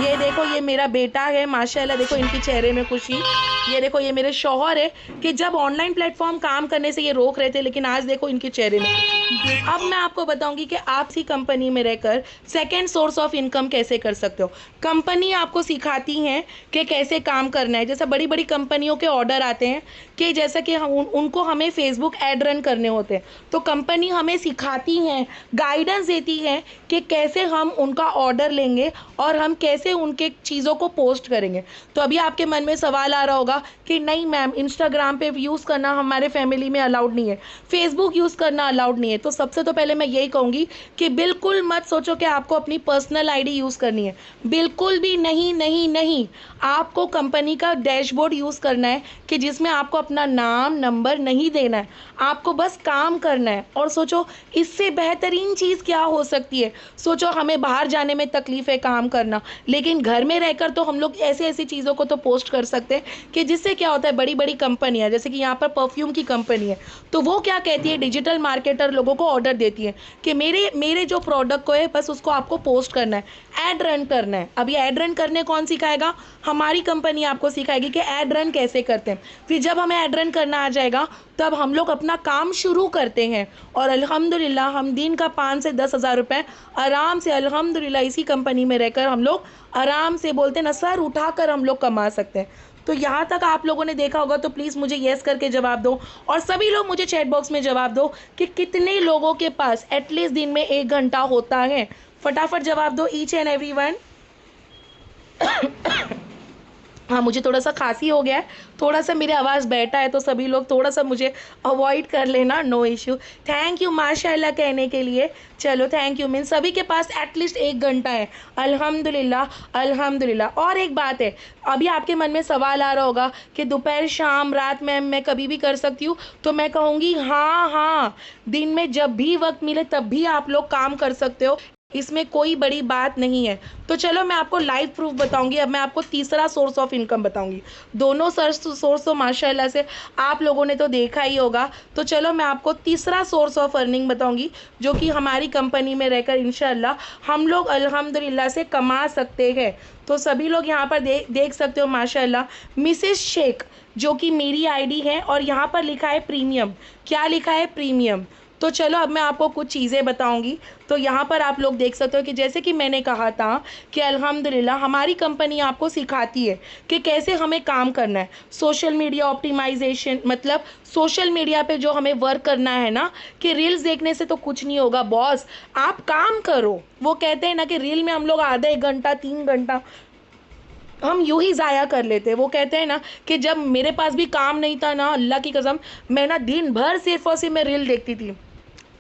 ये देखो ये मेरा बेटा है माशाल्लाह, देखो इनके चेहरे में खुशी। ये देखो ये मेरे शौहर है कि जब ऑनलाइन प्लेटफॉर्म काम करने से ये रोक रहे थे, लेकिन आज देखो इनके चेहरे में खुशी। अब मैं आपको बताऊंगी कि आप सी कंपनी में रहकर सेकेंड सोर्स ऑफ इनकम कैसे कर सकते हो। कंपनी आपको सिखाती हैं कि कैसे काम करना है। जैसे बड़ी बड़ी कंपनियों के ऑर्डर आते हैं कि जैसा कि हम उनको हमें फेसबुक ऐड रन करने होते हैं, तो कंपनी हमें सिखाती हैं, गाइडेंस देती है कि कैसे हम उनका ऑर्डर लेंगे और हम कैसे उनके चीज़ों को पोस्ट करेंगे। तो अभी आपके मन में सवाल आ रहा होगा कि नहीं मैम, इंस्टाग्राम पे यूज़ करना हमारे फैमिली में अलाउड नहीं है, फेसबुक यूज़ करना अलाउड नहीं है। तो सबसे तो पहले मैं यही कहूँगी कि बिल्कुल मत सोचो कि आपको अपनी पर्सनल आईडी यूज़ करनी है, बिल्कुल भी नहीं नहीं नहीं। आपको कंपनी का डैशबोर्ड यूज़ करना है कि जिसमें आपको अपना नाम नंबर नहीं देना है, आपको बस काम करना है। और सोचो इससे बेहतरीन चीज़ क्या हो सकती है। सोचो हमें बाहर जाने में तकलीफ़ है काम करना, लेकिन घर में रहकर तो हम लोग ऐसी ऐसी चीज़ों को तो पोस्ट कर सकते हैं कि जिससे क्या होता है, बड़ी बड़ी कंपनियां जैसे कि यहाँ पर परफ्यूम की कंपनी है, तो वो क्या कहती है, डिजिटल मार्केटर लोगों को ऑर्डर देती है कि मेरे जो प्रोडक्ट को है बस उसको आपको पोस्ट करना है, ऐड रन करना है। अब ये ऐड रन करने कौन सिखाएगा, हमारी कंपनी आपको सिखाएगी कि ऐड रन कैसे करते हैं। फिर जब हमें ऐड रन करना आ जाएगा तब हम लोग अपना काम शुरू करते हैं और अल्हम्दुलिल्लाह हम दिन का 5 से 10 हज़ार रुपये आराम से अल्हम्दुलिल्लाह इसी कंपनी में रहकर हम लोग आराम से, बोलते ना, सर उठाकर हम लोग कमा सकते हैं। तो यहाँ तक आप लोगों ने देखा होगा तो प्लीज़ मुझे येस करके जवाब दो, और सभी लोग मुझे चैट बॉक्स में जवाब दो कि कितने लोगों के पास एटलीस्ट दिन में 1 घंटा होता है। फटाफट जवाब दो ईच एंड एवरी वन। हाँ, मुझे थोड़ा सा खांसी हो गया है, थोड़ा सा मेरी आवाज़ बैठा है, तो सभी लोग थोड़ा सा मुझे अवॉइड कर लेना, नो इश्यू। थैंक यू माशाल्लाह कहने के लिए। चलो थैंक यू, मीन सभी के पास एटलीस्ट 1 घंटा है, अल्हम्दुलिल्लाह अल्हम्दुलिल्लाह। और एक बात है, अभी आपके मन में सवाल आ रहा होगा कि दोपहर शाम रात में मैं कभी भी कर सकती हूँ, तो मैं कहूँगी हाँ हाँ, दिन में जब भी वक्त मिले तब भी आप लोग काम कर सकते हो, इसमें कोई बड़ी बात नहीं है। तो चलो मैं आपको लाइव प्रूफ बताऊंगी। अब मैं आपको तीसरा सोर्स ऑफ इनकम बताऊंगी। दोनों सोर्स तो माशाल्लाह से आप लोगों ने तो देखा ही होगा, तो चलो मैं आपको तीसरा सोर्स ऑफ अर्निंग बताऊंगी जो कि हमारी कंपनी में रहकर इंशाल्लाह हम लोग अल्हम्दुलिल्लाह से कमा सकते हैं। तो सभी लोग यहाँ पर देख सकते हो माशाल्लाह मिसेस शेख, जो कि मेरी आईडी है, और यहाँ पर लिखा है प्रीमियम। क्या लिखा है, प्रीमियम। तो चलो अब मैं आपको कुछ चीज़ें बताऊंगी। तो यहाँ पर आप लोग देख सकते हो कि जैसे कि मैंने कहा था कि अल्हम्दुलिल्लाह हमारी कंपनी आपको सिखाती है कि कैसे हमें काम करना है। सोशल मीडिया ऑप्टिमाइजेशन, मतलब सोशल मीडिया पे जो हमें वर्क करना है ना, कि रील्स देखने से तो कुछ नहीं होगा बॉस, आप काम करो। वो कहते हैं ना कि रील में हम लोग आधा 1 घंटा 3 घंटा हम यूं ही ज़ाया कर लेते। वो कहते हैं ना कि जब मेरे पास भी काम नहीं था ना, अल्लाह की कसम, मैं ना दिन भर सिर्फ और सिर्फ मैं रील देखती थी।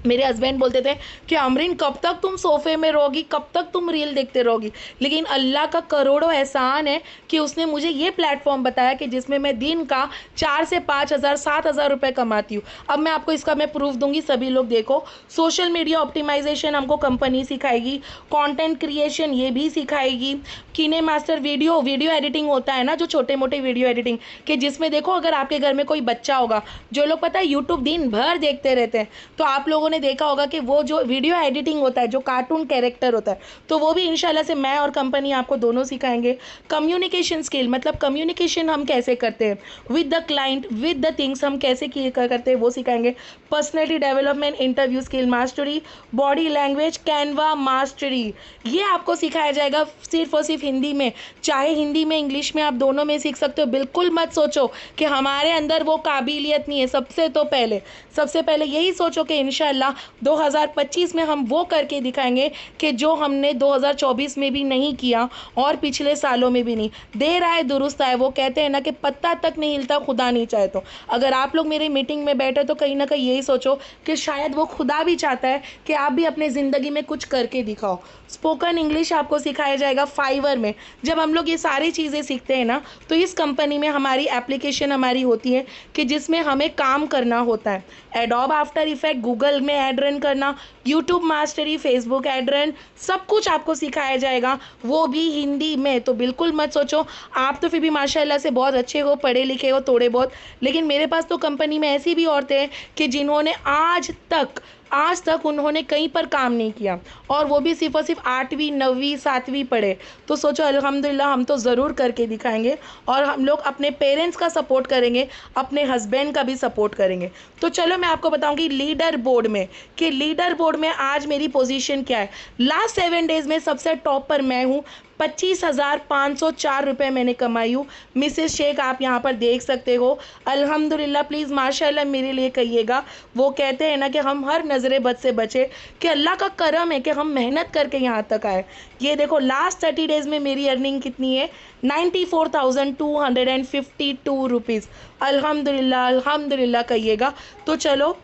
मेरे हस्बैंड बोलते थे कि अमरीन कब तक तुम सोफ़े में रहोगी, कब तक तुम रील देखते रहोगी। लेकिन अल्लाह का करोड़ों एहसान है कि उसने मुझे ये प्लेटफॉर्म बताया कि जिसमें मैं दिन का 4 से 5 हज़ार 7 हज़ार रुपये कमाती हूँ। अब मैं आपको इसका मैं प्रूफ दूंगी, सभी लोग देखो। सोशल मीडिया ऑप्टिमाइजेशन हमको कंपनी सिखाएगी, कंटेंट क्रिएशन ये भी सिखाएगी, किने मास्टर वीडियो एडिटिंग होता है ना, जो छोटे मोटे वीडियो एडिटिंग के, जिसमें देखो अगर आपके घर में कोई बच्चा होगा, जो लोग पता है यूट्यूब दिन भर देखते रहते हैं, तो आप लोगों ने देखा होगा कि वो जो वीडियो एडिटिंग होता है, जो कार्टून कैरेक्टर होता है, तो वो भी इंशाल्लाह से मैं और कंपनी आपको दोनों सिखाएंगे। कम्युनिकेशन स्किल, मतलब कम्युनिकेशन हम कैसे करते हैं with the client, with the things हम कैसे करते हैं, वो सिखाएंगे। Personality development, interview skill mastery, body language, Canva mastery, ये आपको सिखाया जाएगा सिर्फ और सिर्फ हिंदी में। चाहे हिंदी में इंग्लिश में आप दोनों में सीख सकते हो। बिल्कुल मत सोचो कि हमारे अंदर वो काबिलियत नहीं है। सबसे पहले यही सोचो कि इंशाल्लाह 2025 में हम वो करके दिखाएंगे कि जो हमने 2024 में भी नहीं किया और पिछले सालों में भी नहीं। देर आए दुरुस्त आए, वो कहते हैं ना कि पत्ता तक नहीं हिलता खुदा नहीं चाहे तो। अगर आप लोग मेरी मीटिंग में बैठे तो कहीं ना कहीं यही सोचो कि शायद वो खुदा भी चाहता है कि आप भी अपने ज़िंदगी में कुछ करके दिखाओ। स्पोकन इंग्लिश आपको सिखाया जाएगा फाइवर में। जब हम लोग ये सारी चीज़ें सीखते हैं ना, तो इस कंपनी में हमारी एप्लीकेशन हमारी होती है कि जिसमें हमें काम करना होता है। एडोब आफ्टर इफेक्ट, गूगल में ऐड रन करना, YouTube mastery, Facebook ad run, सब कुछ आपको सिखाया जाएगा, वो भी हिंदी में। तो बिल्कुल मत सोचो, आप तो फिर भी माशाल्लाह से बहुत अच्छे हो, पढ़े लिखे हो थोड़े बहुत, लेकिन मेरे पास तो कंपनी में ऐसी भी औरतें हैं कि जिन्होंने आज तक आज तक उन्होंने कहीं पर काम नहीं किया, और वो भी सिर्फ़ और सिर्फ 8वीं 9वीं 7वीं पढ़े। तो सोचो अल्हम्दुलिल्लाह हम तो ज़रूर करके दिखाएंगे, और हम लोग अपने पेरेंट्स का सपोर्ट करेंगे, अपने हस्बैंड का भी सपोर्ट करेंगे। तो चलो मैं आपको बताऊंगी लीडर बोर्ड में, कि लीडर बोर्ड में आज मेरी पोजीशन क्या है। लास्ट 7 डेज़ में सबसे टॉप पर मैं हूँ। 25,504 रुपये मैंने कमाई हूँ। मिसेस शेख आप यहाँ पर देख सकते हो। अल्हम्दुलिल्लाह, प्लीज़ माशाल्लाह मेरे लिए कहिएगा। वो कहते हैं ना कि हम हर नज़रे बद से बचे, कि अल्लाह का करम है कि हम मेहनत करके यहाँ तक आए। ये देखो लास्ट 30 डेज़ में मेरी अर्निंग कितनी है, 94,252 रुपीज़। अल्हम्दुलिल्लाह अल्हम्दुलिल्लाह कहिएगा। तो चलो,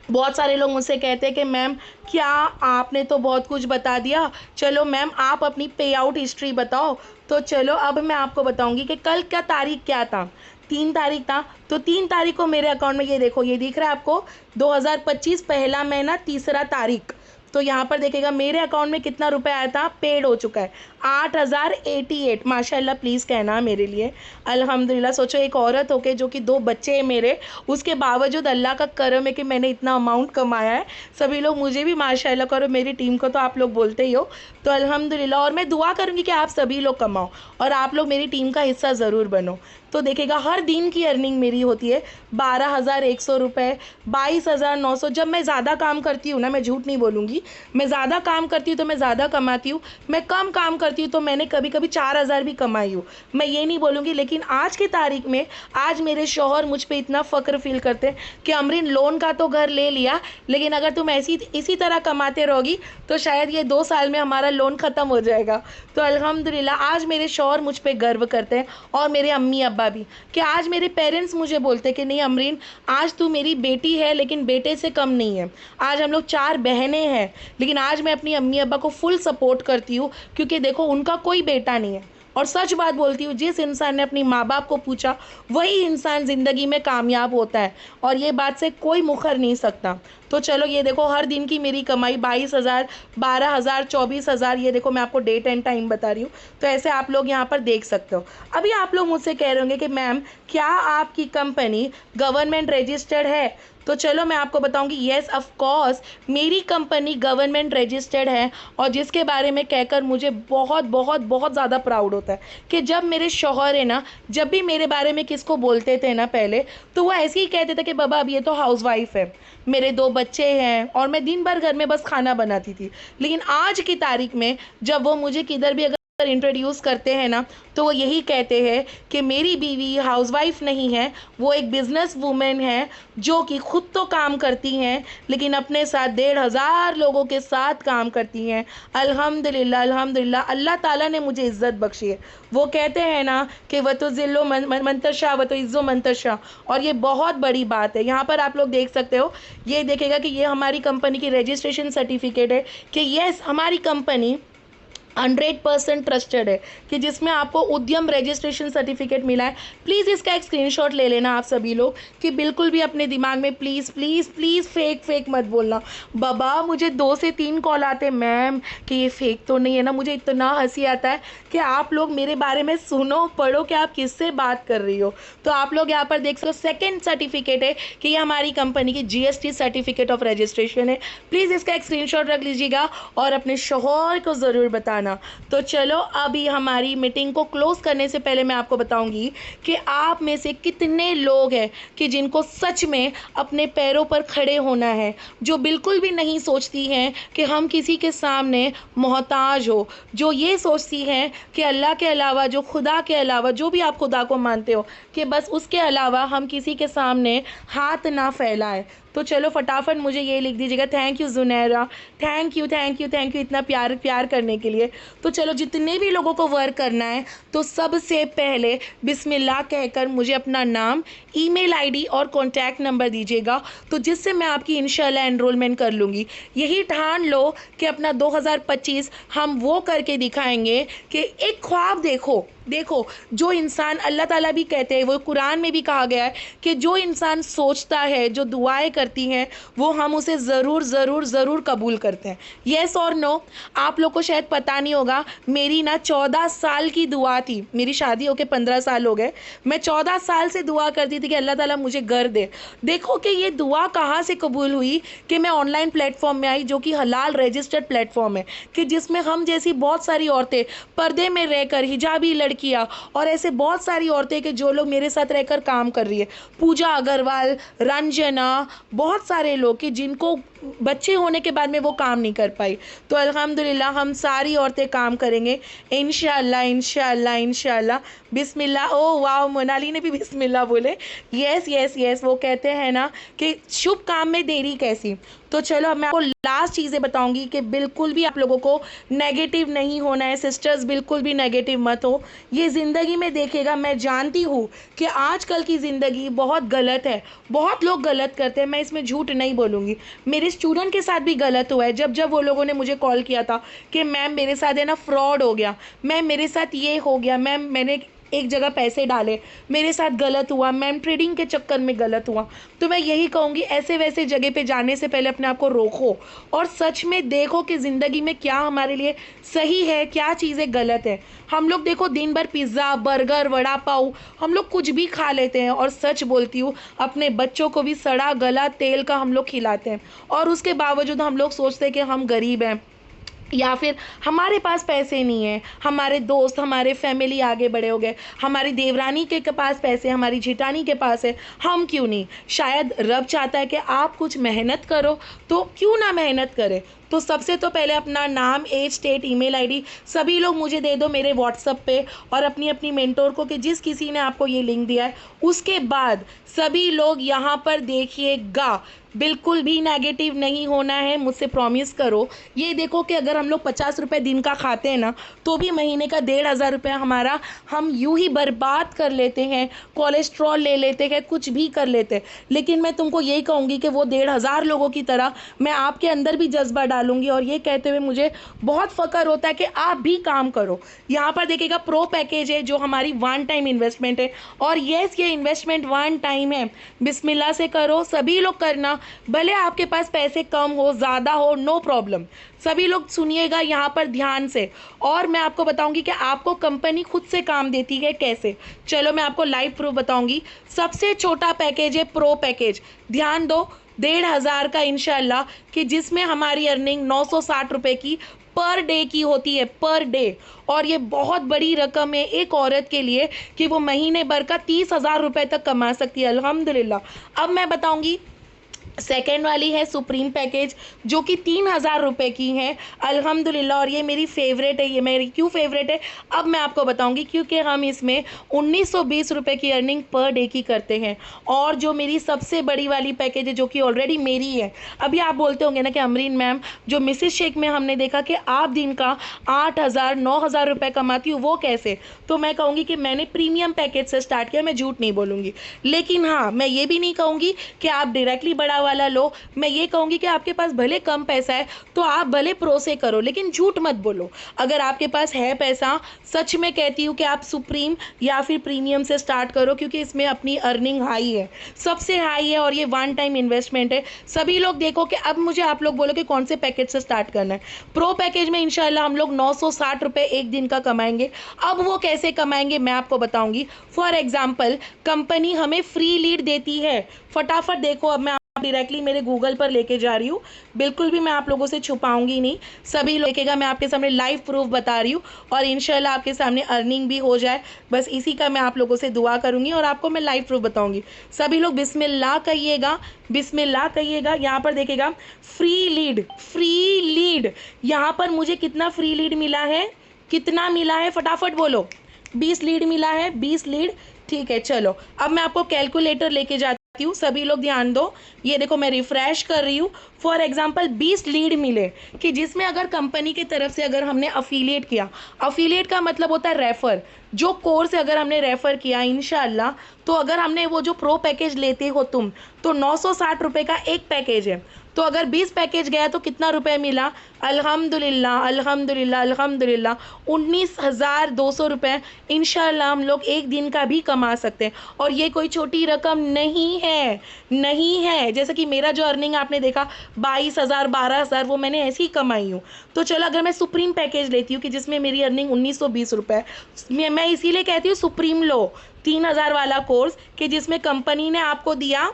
बहुत सारे लोग मुझसे कहते हैं कि मैम क्या आपने तो बहुत कुछ बता दिया, चलो मैम आप अपनी पे आउट हिस्ट्री बताओ। तो चलो अब मैं आपको बताऊंगी कि कल का तारीख क्या था। 3 तारीख था, तो 3 तारीख को मेरे अकाउंट में ये देखो, ये दिख रहा है आपको 2025 पहला महीना 3 तारीख। तो यहाँ पर देखिएगा मेरे अकाउंट में कितना रुपए आया था, पेड हो चुका है 8,088। माशाल्लाह प्लीज़ कहना मेरे लिए अल्हम्दुलिल्लाह। सोचो एक औरत होके जो कि 2 बच्चे हैं मेरे, उसके बावजूद अल्लाह का करम है कि मैंने इतना अमाउंट कमाया है। सभी लोग मुझे भी माशाल्लाह करो, मेरी टीम को तो आप लोग बोलते ही हो। तो अल्हम्दुलिल्लाह, और मैं दुआ करूँगी कि आप सभी लोग कमाओ और आप लोग मेरी टीम का हिस्सा ज़रूर बनो। तो देखिएगा हर दिन की अर्निंग मेरी होती है 12,100 रुपये, 22,900। जब मैं ज़्यादा काम करती हूँ ना, मैं झूठ नहीं बोलूँगी, मैं ज़्यादा काम करती हूँ तो मैं ज़्यादा कमाती हूँ। मैं कम काम करती हूँ तो मैंने कभी कभी 4,000 भी कमाई हूँ, मैं ये नहीं बोलूँगी। लेकिन आज की तारीख में आज मेरे शौहर मुझ पे इतना फ़ख्र फील करते हैं कि अमरीन लोन का तो घर ले लिया, लेकिन अगर तुम इसी तरह कमाते रहोगी तो शायद ये 2 साल में हमारा लोन ख़त्म हो जाएगा। तो अल्हम्दुलिल्लाह आज मेरे शौहर मुझ पे गर्व करते हैं, और मेरे अम्मी अब्बा भी, कि आज मेरे पेरेंट्स मुझे बोलते हैं कि नहीं अमरीन, आज तू मेरी बेटी है लेकिन बेटे से कम नहीं है। आज हम लोग 4 बहनें हैं, लेकिन आज मैं अपनी अम्मी अब्बा को फुल सपोर्ट करती हूँ, क्योंकि देखो उनका कोई बेटा नहीं है। और सच बात बोलती हूँ, जिस इंसान ने अपनी माँ बाप को पूछा वही इंसान ज़िंदगी में कामयाब होता है, और ये बात से कोई मुखर नहीं सकता। तो चलो ये देखो हर दिन की मेरी कमाई 22,000, 12,000, 24,000। ये देखो मैं आपको डेट एंड टाइम बता रही हूँ, तो ऐसे आप लोग यहाँ पर देख सकते हो। अभी आप लोग मुझसे कह रहे होंगे कि मैम क्या आपकी कंपनी गवर्नमेंट रजिस्टर्ड है। तो चलो मैं आपको बताऊंगी, येस ऑफ कोर्स मेरी कंपनी गवर्नमेंट रजिस्टर्ड है, और जिसके बारे में कहकर मुझे बहुत बहुत बहुत ज़्यादा प्राउड होता है कि जब मेरे शौहर है ना, जब भी मेरे बारे में किसको बोलते थे ना पहले, तो वो ऐसे ही कहते थे कि बाबा अब ये तो हाउसवाइफ है, मेरे 2 बच्चे हैं और मैं दिन भर घर में बस खाना बनाती थी। लेकिन आज की तारीख में जब वो मुझे किधर भी इंट्रोड्यूस करते हैं ना, तो वो यही कहते हैं कि मेरी बीवी हाउसवाइफ नहीं है, वो एक बिजनेस वूमेन है जो कि खुद तो काम करती हैं लेकिन अपने साथ 1,500 लोगों के साथ काम करती हैं। अल्हम्दुलिल्लाह अल्हम्दुलिल्लाह, अल्लाह ताला ने मुझे इज़्ज़त बख्शी है। वो कहते हैं ना कि वह तो ज़िल्लो मंतशा व तो इज़्ज़ो मंतशा, और ये बहुत बड़ी बात है। यहाँ पर आप लोग देख सकते हो, ये देखेगा कि ये हमारी कंपनी की रजिस्ट्रेशन सर्टिफिकेट है कि येस हमारी कंपनी 100% ट्रस्टेड है, कि जिसमें आपको उद्यम रजिस्ट्रेशन सर्टिफिकेट मिला है। प्लीज़ इसका एक स्क्रीनशॉट ले लेना आप सभी लोग, कि बिल्कुल भी अपने दिमाग में प्लीज़ प्लीज़ प्लीज़ फेक मत बोलना। बाबा मुझे 2 से 3 कॉल आते मैम कि ये फेक तो नहीं है ना। मुझे इतना हंसी आता है कि आप लोग मेरे बारे में सुनो पढ़ो कि आप किससे बात कर रही हो। तो आप लोग यहाँ पर देख सकते हो, सेकेंड सर्टिफिकेट है कि ये हमारी कंपनी की GST सर्टिफिकेट ऑफ रजिस्ट्रेशन है। प्लीज़ इसका एक स्क्रीनशॉट रख लीजिएगा और अपने शौहर को ज़रूर बताना। तो चलो अभी हमारी मीटिंग को क्लोज करने से पहले मैं आपको बताऊंगी कि आप में से कितने लोग हैं कि जिनको सच में अपने पैरों पर खड़े होना है, जो बिल्कुल भी नहीं सोचती हैं कि हम किसी के सामने मोहताज हो, जो ये सोचती हैं कि अल्लाह के अलावा, जो खुदा के अलावा, जो भी आप खुदा को मानते हो, कि बस उसके अलावा हम किसी के सामने हाथ ना फैलाएं। तो चलो फटाफट मुझे ये लिख दीजिएगा, thank you Junaira, thank you thank you thank you इतना प्यार करने के लिए। तो चलो जितने भी लोगों को वर्क करना है, तो सबसे पहले बिस्मिल्लाह कहकर मुझे अपना नाम, ईमेल आईडी और कॉन्टैक्ट नंबर दीजिएगा, तो जिससे मैं आपकी इंशाल्लाह एनरोलमेंट कर लूँगी। यही ठान लो कि अपना 2025 हम वो करके दिखाएंगे कि एक ख्वाब देखो देखो, जो इंसान, अल्लाह ताला भी कहते हैं, वो कुरान में भी कहा गया है कि जो इंसान सोचता है, जो दुआएँ करती हैं, वो हम उसे ज़रूर, ज़रूर, ज़रूर कबूल करते हैं। येस और नो? आप लोग को शायद पता नहीं होगा, मेरी ना 14 साल की दुआ थी। मेरी शादी होके 15 साल हो गए। मैं 14 साल से दुआ करती थी कि अल्लाह ताला मुझे घर दे। देखो कि ये दुआ कहाँ से कबूल हुई, कि मैं ऑनलाइन प्लेटफ़ॉर्म में आई, जो कि हलाल रजिस्टर्ड प्लेटफ़ॉर्म है, कि जिसमें हम जैसी बहुत सारी औरतें पर्दे में रहकर, हिजाबी लड़कियाँ और ऐसे बहुत सारी औरतें कि जो लोग मेरे साथ रहकर काम कर रही है, पूजा अग्रवाल, रंजना, बहुत सारे लोग कि जिनको बच्चे होने के बाद में वो काम नहीं कर पाई। तो अल्हम्दुलिल्लाह हम सारी औरतें काम करेंगे इंशाअल्लाह, इंशाअल्लाह, इंशाअल्लाह। बिस्मिल्लाह। ओह वाह! मोनाली ने भी बिस्मिल्लाह बोले। यस, यस, यस, वो कहते हैं ना कि शुभ काम में देरी कैसी। तो चलो अब मैं आपको लास्ट चीज़ें बताऊंगी कि बिल्कुल भी आप लोगों को नेगेटिव नहीं होना है। सिस्टर्स, बिल्कुल भी नेगेटिव मत हो। ये ज़िंदगी में देखिएगा, मैं जानती हूँ कि आजकल की ज़िंदगी बहुत गलत है, बहुत लोग गलत करते हैं, मैं इसमें झूठ नहीं बोलूँगी। मेरे स्टूडेंट के साथ भी गलत हुआ है। जब जब वो लोगों ने मुझे कॉल किया था कि मैम मेरे साथ है ना फ्रॉड हो गया, मैम मेरे साथ ये हो गया, मैम मैंने एक जगह पैसे डाले, मेरे साथ गलत हुआ, मैम ट्रेडिंग के चक्कर में गलत हुआ, तो मैं यही कहूँगी, ऐसे वैसे जगह पे जाने से पहले अपने आप को रोको और सच में देखो कि ज़िंदगी में क्या हमारे लिए सही है, क्या चीज़ें गलत है। हम लोग देखो दिन भर पिज़्ज़ा, बर्गर, वड़ा पाव, हम लोग कुछ भी खा लेते हैं, और सच बोलती हूँ, अपने बच्चों को भी सड़ा गला तेल का हम लोग खिलाते हैं, और उसके बावजूद हम लोग सोचते हैं कि हम गरीब हैं, या फिर हमारे पास पैसे नहीं है। हमारे दोस्त, हमारे फैमिली आगे बड़े हो गए, हमारी देवरानी के पास पैसे, हमारी जेठानी के पास है, हम क्यों नहीं? शायद रब चाहता है कि आप कुछ मेहनत करो, तो क्यों ना मेहनत करें। तो सबसे तो पहले अपना नाम, एज, स्टेट, ईमेल आईडी सभी लोग मुझे दे दो मेरे व्हाट्सएप पे, और अपनी अपनी मेंटोर को, कि जिस किसी ने आपको ये लिंक दिया है। उसके बाद सभी लोग यहाँ पर देखिएगा, बिल्कुल भी नेगेटिव नहीं होना है, मुझसे प्रॉमिस करो। ये देखो कि अगर हम लोग 50 रुपये दिन का खाते हैं ना, तो भी महीने का 1,500 रुपया हमारा हम यूँ ही बर्बाद कर लेते हैं, कोलेस्ट्रॉल ले लेते हैं, कुछ भी कर लेते हैं। लेकिन मैं तुमको यही कहूँगी कि वो 1,500 लोगों की तरह मैं आपके अंदर भी जज्बा डालूंगी, और ये कहते हुए मुझे बहुत फ़ख्र होता है कि आप भी काम करो। यहाँ पर देखिएगा प्रो पैकेज है, जो हमारी वन टाइम इन्वेस्टमेंट है, और येस, ये इन्वेस्टमेंट वन टाइम है। बिस्मिल्लाह से करो, सभी लोग करना, भले आपके पास पैसे कम हो, ज़्यादा हो, नो प्रॉब्लम। सभी लोग सुनिएगा यहाँ पर ध्यान से, और मैं आपको बताऊंगी कि आपको कंपनी खुद से काम देती है कैसे। चलो मैं आपको लाइव प्रूफ बताऊंगी। सबसे छोटा पैकेज है प्रो पैकेज, ध्यान दो, 1,500 का इंशाल्लाह, कि जिसमें हमारी अर्निंग 960 रुपये की पर डे की होती है, पर डे। और ये बहुत बड़ी रकम है एक औरत के लिए, कि वो महीने भर का 30,000 रुपये तक कमा सकती है, अल्हम्दुलिल्लाह। अब मैं बताऊंगी, सेकेंड वाली है सुप्रीम पैकेज, जो कि 3,000 रुपये की है, अल्हम्दुलिल्लाह। और ये मेरी फेवरेट है। ये मेरी क्यों फेवरेट है, अब मैं आपको बताऊंगी। क्योंकि हम इसमें 1,920 रुपये की अर्निंग पर डे की करते हैं। और जो मेरी सबसे बड़ी वाली पैकेज है, जो कि ऑलरेडी मेरी है, अभी आप बोलते होंगे ना कि अमरीन मैम, जो मिसिस शेख में हमने देखा कि आप दिन का 8,000 9,000 रुपये कमाती हो, वो कैसे? तो मैं कहूँगी कि मैंने प्रीमियम पैकेज से स्टार्ट किया, मैं झूठ नहीं बोलूँगी। लेकिन हाँ, मैं ये भी नहीं कहूँगी कि आप डायरेक्टली बड़ा वाला लो। मैं ये कहूँगी कि आपके पास भले कम पैसा है, तो आप भले प्रो से करो, लेकिन झूठ मत बोलो। अगर आपके पास है पैसा, सच में कहती हूँ कि आप सुप्रीम या फिर प्रीमियम से स्टार्ट करो, क्योंकि इसमें अपनी अर्निंग हाई है, सबसे हाई है, और ये वन टाइम इन्वेस्टमेंट है। सभी लोग देखो कि अब मुझे आप लोग बोलो कि कौन से पैकेज से स्टार्ट करना है। प्रो पैकेज में इंशाल्लाह हम लोग 960 रुपये एक दिन का कमाएंगे। अब वो कैसे कमाएंगे मैं आपको बताऊंगी। फॉर एग्जाम्पल, कंपनी हमें फ्री लीड देती है। फटाफट देखो, अब मैं डायरेक्टली मेरे गूगल पर लेके जा रही हूँ, बिल्कुल भी मैं आप लोगों से छुपाऊंगी नहीं, सभी लोग देखेगा, मैं आपके सामने लाइव प्रूफ बता रही हूँ, और इंशाल्लाह आपके सामने अर्निंग भी हो जाए, बस इसी का मैं आप लोगों से दुआ करूंगी, और आपको मैं लाइव प्रूफ बताऊंगी। सभी लोग बिस्मिल्लाह कहिएगा, बिस्मिल्लाह कहिएगा। यहाँ पर देखेगा फ्री लीड, फ्री लीड, यहाँ पर मुझे कितना फ्री लीड मिला है, कितना मिला है, फटाफट बोलो। 20 लीड मिला है, 20 लीड, ठीक है। चलो अब मैं आपको कैलकुलेटर लेके जाती हूँ, सभी लोग ध्यान दो। ये देखो मैं रिफ्रेश कर रही हूँ। फॉर एग्जांपल 20 लीड मिले, कि जिसमें अगर कंपनी की तरफ से अगर हमने अफिलिएट किया, अफिलिएट का मतलब होता है रेफर, जो कोर्स अगर हमने रेफर किया इंशाल्लाह, तो अगर हमने वो जो प्रो पैकेज लेते हो तुम, तो 960 रुपये का एक पैकेज है, तो अगर 20 पैकेज गया तो कितना रुपए मिला? अल्हम्दुलिल्लाह अल्हम्दुलिल्लाह अल्हम्दुलिल्लाह 19,200 रुपये इंशाल्लाह हम लोग एक दिन का भी कमा सकते हैं। और ये कोई छोटी रकम नहीं है, नहीं है। जैसे कि मेरा जो अर्निंग आपने देखा 22,000 12,000 वो मैंने ऐसे ही कमाई हूँ। तो चलो अगर मैं सुप्रीम पैकेज लेती हूँ कि जिसमें मेरी अर्निंग 1920 रुपये, मैं इसीलिए कहती हूँ सुप्रीम लो 3,000 वाला कोर्स, कि जिसमें कंपनी ने आपको दिया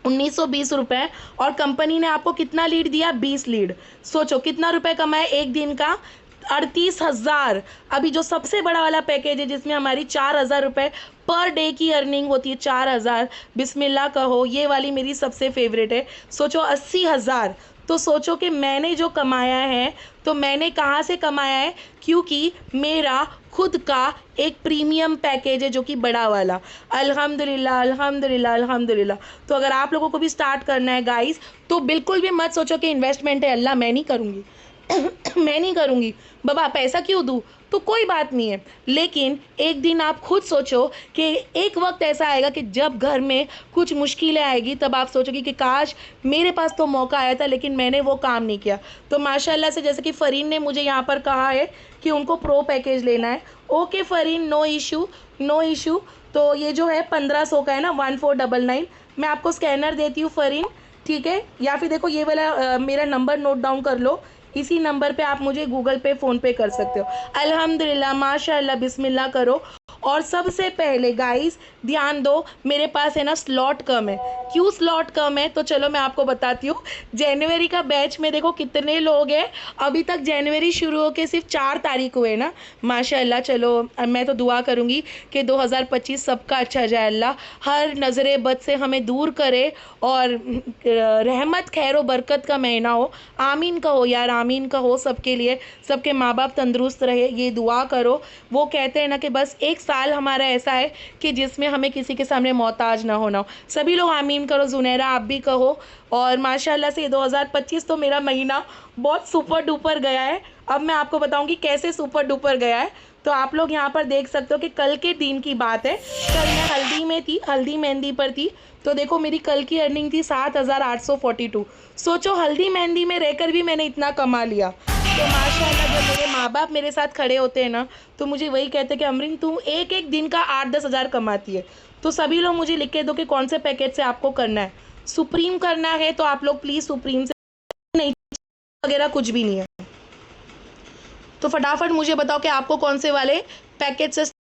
1920 रुपये और कंपनी ने आपको कितना लीड दिया? 20 लीड। सोचो कितना रुपए कमाए एक दिन का? 38,000। अभी जो सबसे बड़ा वाला पैकेज है जिसमें हमारी 4,000 रुपये पर डे की अर्निंग होती है, 4,000 बिस्मिल्लाह कहो, ये वाली मेरी सबसे फेवरेट है। सोचो 80,000। तो सोचो कि मैंने जो कमाया है तो मैंने कहाँ से कमाया है? क्योंकि मेरा खुद का एक प्रीमियम पैकेज है जो कि बड़ा वाला। अल्हम्दुलिल्लाह अल्हम्दुलिल्लाह अल्हम्दुलिल्लाह। तो अगर आप लोगों को भी स्टार्ट करना है गाइस, तो बिल्कुल भी मत सोचो कि इन्वेस्टमेंट है, अल्लाह मैं नहीं करूँगी मैं नहीं करूँगी बाबा, पैसा क्यों दूँ? तो कोई बात नहीं है, लेकिन एक दिन आप खुद सोचो कि एक वक्त ऐसा आएगा कि जब घर में कुछ मुश्किलें आएगी, तब आप सोचोगे कि काश मेरे पास तो मौका आया था लेकिन मैंने वो काम नहीं किया। तो माशाल्लाह से जैसे कि फ़रीन ने मुझे यहाँ पर कहा है कि उनको प्रो पैकेज लेना है। Okay Fareen, no issue no issue. तो ये जो है 1500 का है ना, 1499। मैं आपको स्कैनर देती हूँ फ़रीन, ठीक है? या फिर देखो ये वाला मेरा नंबर नोट डाउन कर लो, इसी नंबर पे आप मुझे गूगल पे फ़ोन पे कर सकते हो। अल्हम्दुलिल्लाह माशाल्लाह बिस्मिल्लाह करो। और सबसे पहले गाइस ध्यान दो, मेरे पास है ना स्लॉट कम है। क्यों स्लॉट कम है? तो चलो मैं आपको बताती हूँ। जनवरी का बैच में देखो कितने लोग हैं, अभी तक जनवरी शुरू होके सिर्फ 4 तारीख हुए ना। माशाल्लाह चलो मैं तो दुआ करूँगी कि 2025 सबका अच्छा जाए, अल्लाह हर नज़रे बद से हमें दूर करे और रहमत खैर व बरकत का महीना हो। आमीन कहो यार, आमीन कहो सबके लिए, सबके माँ बाप तंदुरुस्त रहे, ये दुआ करो। वो कहते हैं ना कि बस एक साल हमारा ऐसा है कि जिसमें हमें किसी के सामने मोहताज ना होना हो। सभी लोग आमीन करो, जुनैरा आप भी कहो। और माशाल्लाह से 2025 तो मेरा महीना बहुत सुपर डुपर गया है। अब मैं आपको बताऊंगी कैसे सुपर डुपर गया है। तो आप लोग यहाँ पर देख सकते हो कि कल के दिन की बात है, कल मैं हल्दी में थी, हल्दी मेहंदी पर थी। तो देखो मेरी कल की अर्निंग थी 7,842। सोचो हल्दी मेहंदी में रहकर भी मैंने इतना कमा लिया। तो माशाल्लाह जब मेरे माँ बाप मेरे साथ खड़े होते हैं ना, तो मुझे वही कहते हैं कि अमरीन तुम एक एक दिन का 8-10 हज़ार कमाती है। तो सभी लोग मुझे लिख के दो कि कौन से पैकेज से आपको करना है। सुप्रीम करना है तो आप लोग प्लीज़ सुप्रीम से, नहीं वगैरह कुछ भी नहीं है। तो फटाफट मुझे बताओ कि आपको कौन से वाले पैकेज से